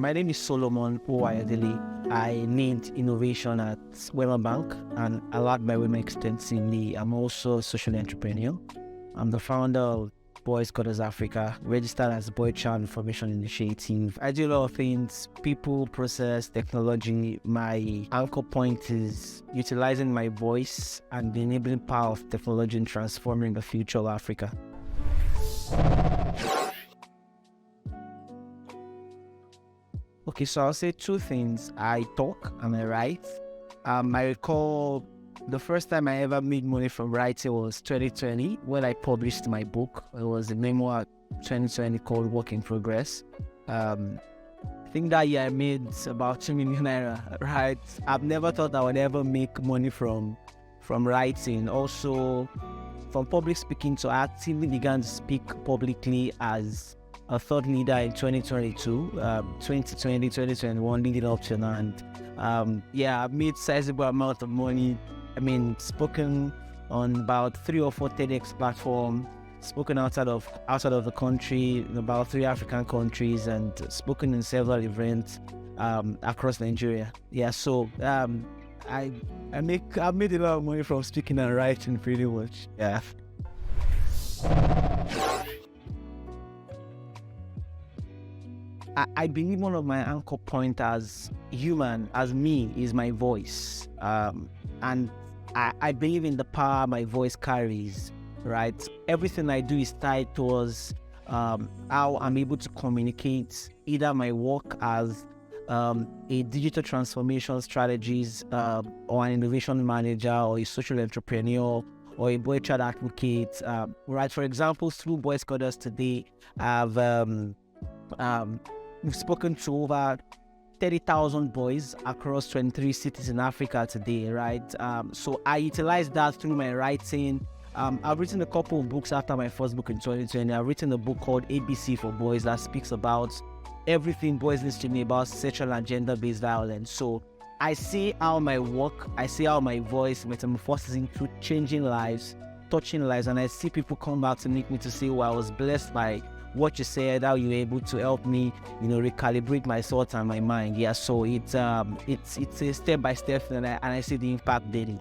My name is Solomon Ayodele. I lead innovation at Wema Bank and I led by Wema extensively. I'm also a social entrepreneur. I'm the founder of Boys Coders Africa, registered as Boy Child Information Initiative. I do a lot of things, people, process, technology. My anchor point is utilizing my voice and the enabling power of technology in transforming the future of Africa. Okay, so I'll say two things. I talk and I write. I recall the first time I ever made money from writing was 2020 when I published my book. It was a memoir 2020 called Work in Progress. I think that year I made about 2 million naira, right? I've never thought I would ever make money from writing. Also, from public speaking, so I actively began to speak publicly as a thought leader in 2022, 2020, 2021, leading up to now. And I've made sizable amount of money. Spoken on about 3 or 4 TEDx platforms, spoken outside of the country, in about 3 African countries, and spoken in several events across Nigeria. I've made a lot of money from speaking and writing, pretty much. Yeah. I believe one of my anchor points as human, as me, is my voice. And I believe in the power my voice carries, right? Everything I do is tied towards how I'm able to communicate either my work as a digital transformation strategist or an innovation manager or a social entrepreneur or a boy child advocate, right? For example, through Boys Coders today, we've spoken to over 30,000 boys across 23 cities in Africa today, right? So I utilize that through my writing. I've written a couple of books after my first book in 2020. I've written a book called ABC for Boys that speaks about everything boys need to know about sexual and gender-based violence. So I see how my work, I see how my voice metamorphoses into changing lives, touching lives, and I see people come back to me to say, well, I was blessed by what you said, how you were able to help me, recalibrate my thoughts and my mind. Yeah, so it's a step-by-step thing, and I see the impact daily.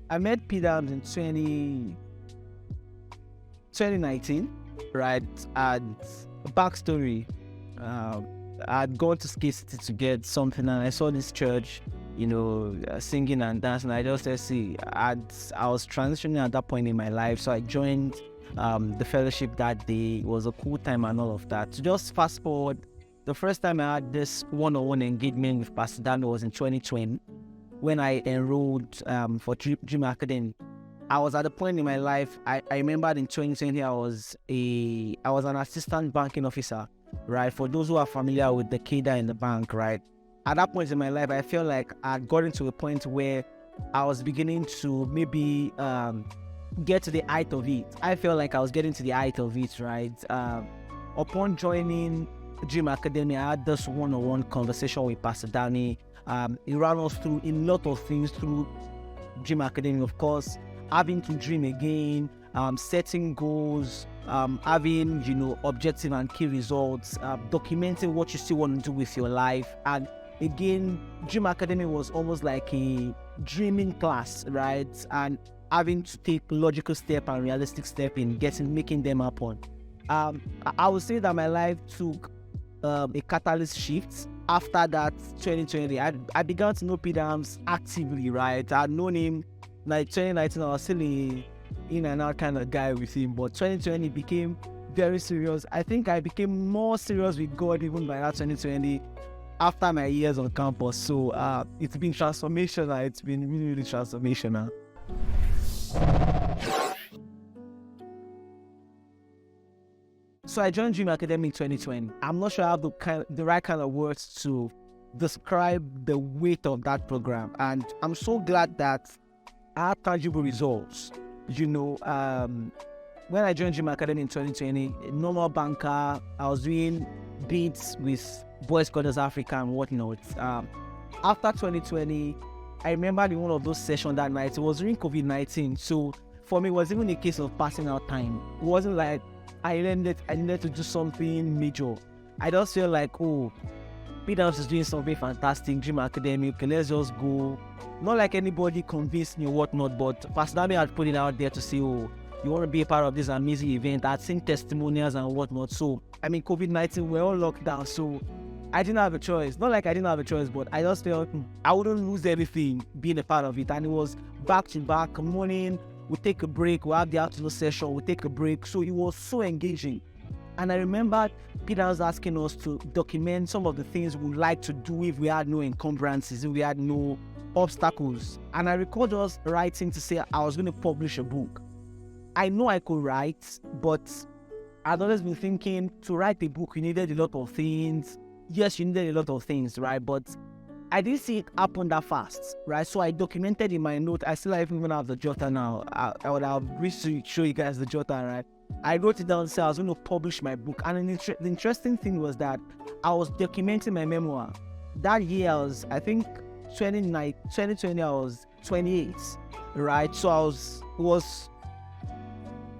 I met Peter in 2019, right? And backstory, I'd gone to Skate City to get something, and I saw this church, singing and dancing. I just said, I was transitioning at that point in my life, so I joined the fellowship that day. It was a cool time and all of that. So just fast forward, the first time I had this one-on-one engagement with Pastor Dan was in 2020 when I enrolled for Dream Academy. I was at a point in my life, I remember in 2020 I was an assistant banking officer, right? For those who are familiar with the cadre in the bank, right? At that point in my life, I felt like I'd gotten to a point where I was beginning to maybe get to the height of it. I felt like I was getting to the height of it, right? Upon joining Dream Academy, I had this one-on-one conversation with Pastor Danny. He ran us through a lot of things through Dream Academy, of course, having to dream again, setting goals, having, objective and key results, documenting what you still want to do with your life. And again, Dream Academy was almost like a dreaming class, right? And having to take logical step and realistic step in making them happen. I would say that my life took a catalyst shift after that 2020. I began to know Peter Arms actively, right? I had known him like 2019. I was still in and out kind of guy with him, but 2020 became very serious. I think I became more serious with God even by that 2020. After my years on campus. So it's been transformational. It's been really, really transformational. So I joined Dream Academy in 2020. I'm not sure I have the right kind of words to describe the weight of that program. And I'm so glad that I had tangible results. When I joined Dream Academy in 2020, a normal banker, I was doing beats with Boys Coders Africa and whatnot. After 2020, I remember in one of those sessions that night, it was during COVID-19. So for me, it was even a case of passing out time. It wasn't like I needed to do something major. I just feel like, oh, P-Dance is doing something fantastic, Dream Academy, okay, let's just go. Not like anybody convinced me or whatnot, but Pastor Dami had put it out there to say, oh, you want to be a part of this amazing event. I'd seen testimonials and whatnot. So, I mean, COVID-19, we're all locked down. So, I didn't have a choice. Not like I didn't have a choice, but I just felt I wouldn't lose everything being a part of it. And it was back to back, morning, we take a break, we have the afternoon session, we take a break. So, it was so engaging. And I remember Peter was asking us to document some of the things we would like to do if we had no encumbrances, if we had no obstacles. And I recall us writing to say I was going to publish a book. I know I could write, but I'd always been thinking to write a book, you needed a lot of things. Yes, you needed a lot of things, right? But I didn't see it happen that fast, right? So I documented in my note. I still even have the jotter now. I would have wished to show you guys the jotter, right? I wrote it down and said I was going to publish my book. And the interesting thing was that I was documenting my memoir. That year, I think 2020, I was 28, right? So for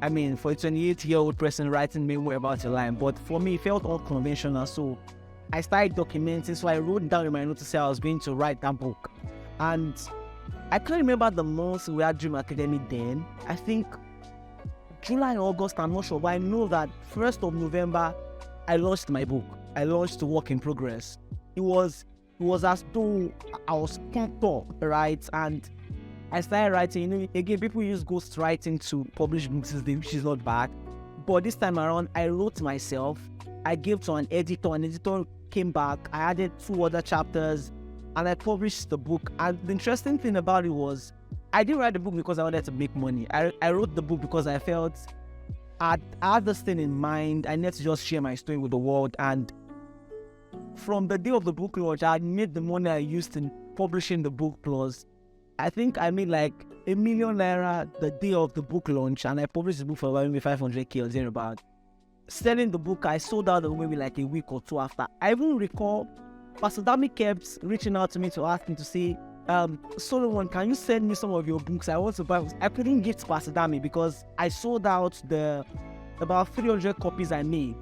a 28-year-old person writing memoir about a line. But for me, it felt unconventional. So I started documenting. So I wrote down in my note to say I was going to write that book. And I can't remember the months we had Dream Academy then. I think July, August, I'm not sure, but I know that 1st of November, I launched my book. I launched Work in Progress. It was as though I was pumped up, right? And I started writing. Again, people use ghost writing to publish books, which is not bad. But this time around, I wrote myself. I gave to an editor. An editor came back. I added 2 other chapters, and I published the book. And the interesting thing about it was, I didn't write the book because I wanted to make money. I wrote the book because I felt I had this thing in mind. I needed to just share my story with the world. And from the day of the book launch, I made the money I used in publishing the book. Plus, I think I made like ₦1 million the day of the book launch. And I published the book for maybe 500K or thereabout. Selling the book, I sold out maybe like a week or 2 after. I even recall Pastor Dami kept reaching out to me to ask me to say, Solomon, can you send me some of your books? I want to buy books. I couldn't give to Pastor Dami because I sold out about 300 copies I made,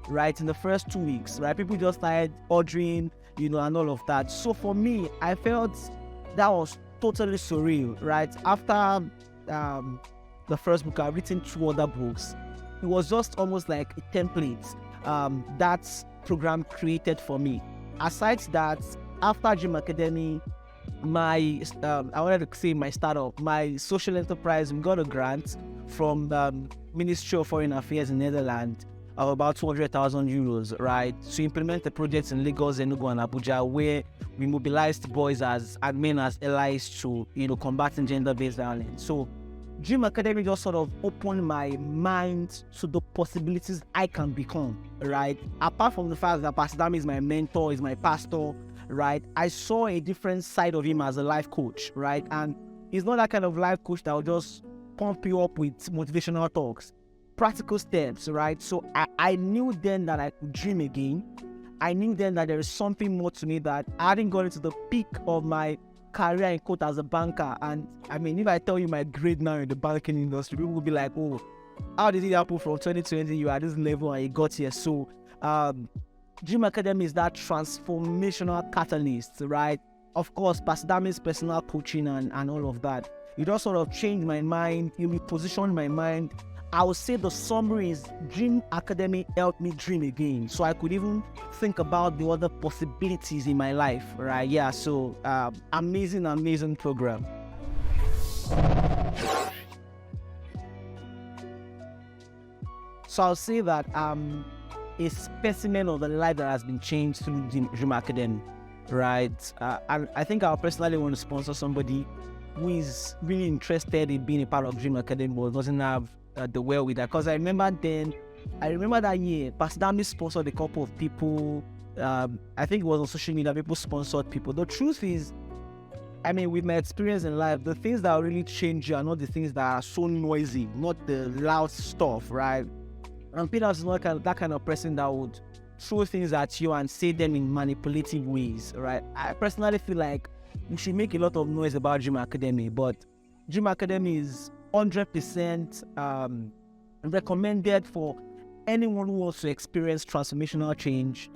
right, in the first 2 weeks, right? People just started ordering, and all of that. So for me, I felt that was totally surreal, right? After the first book, I've written 2 other books. It was just almost like a template that program created for me. Aside that, after Dream Academy, I wanted to say my startup, my social enterprise, we got a grant from the Ministry of Foreign Affairs in Netherlands of about 200,000 euros, right, to implement the projects in Lagos, Enugu, and Abuja, where we mobilized boys and men as allies to, combating gender-based violence. So Dream Academy just sort of opened my mind to the possibilities I can become, right? Apart from the fact that Pastor Dami is my mentor, is my pastor, right? I saw a different side of him as a life coach, right? And he's not that kind of life coach that will just pump you up with motivational talks, practical steps, right? So I knew then that I could dream again. I knew then that there is something more to me, that I hadn't got into the peak of my career in quote as a banker. And I mean, if I tell you my grade now in the banking industry, people will be like, oh, how did it happen from 2020? You are at this level and you got here. So Dream Academy is that transformational catalyst, right? Of course, Pastor Dami's personal coaching and all of that. It just sort of changed my mind. It repositioned my mind. I would say the summary is Dream Academy helped me dream again. So I could even think about the other possibilities in my life, right? Yeah, so amazing program. So I'll say that a specimen of the life that has been changed through Dream Academy, right? And I think I personally want to sponsor somebody who is really interested in being a part of Dream Academy but doesn't have the wherewithal. Because I remember that year, Pastor Dami sponsored a couple of people. I think it was on social media, people sponsored people. The truth is, I mean, with my experience in life, the things that really change you are not the things that are so noisy, not the loud stuff, right? And Peter is not that kind of person that would throw things at you and say them in manipulative ways, right? I personally feel like we should make a lot of noise about Dream Academy, but Dream Academy is 100% recommended for anyone who wants to experience transformational change.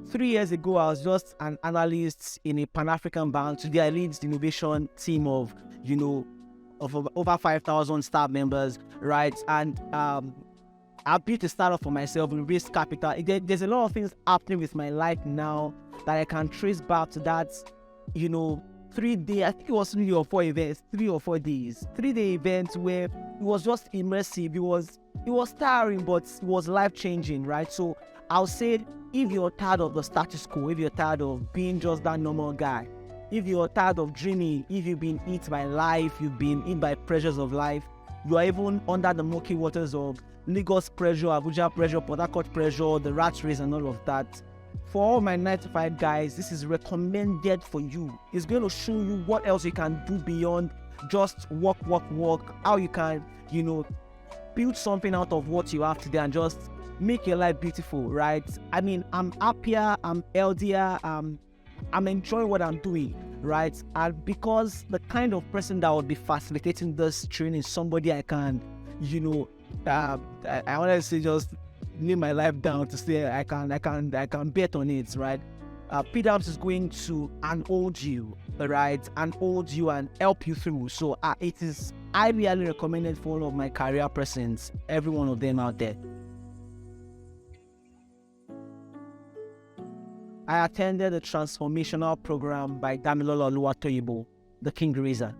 3 years ago, I was just an analyst in a Pan-African bank. Today, I lead the innovation team of, of over 5,000 staff members, right? And I built a startup for myself and raised capital. There's a lot of things happening with my life now that I can trace back to that, 3-day, I think it was 3 or 4 events, 3 or 4 days, 3-day events where it was just immersive. It was tiring, but it was life-changing, right? So I'll say, if you're tired of the status quo, if you're tired of being just that normal guy, if you're tired of dreaming, if you've been hit by life, you've been hit by pressures of life, you are even under the murky waters of Lagos pressure, Abuja pressure, Port Harcourt pressure, the rat race and all of that. For all my 9-to-5 guys, this is recommended for you. It's going to show you what else you can do beyond just work, how you can, build something out of what you have today and just make your life beautiful, right? I mean, I'm happier, I'm healthier, I'm enjoying what I'm doing, right? And because the kind of person that would be facilitating this training is somebody I can, I want to say just lay my life down to say I can bet on it, right? PDAMS is going to unhold you, right? Unhold you and help you through. So it is highly recommended for all of my career persons, every one of them out there. I attended a transformational program by Damilola Oluwatoyibo, the King Razor.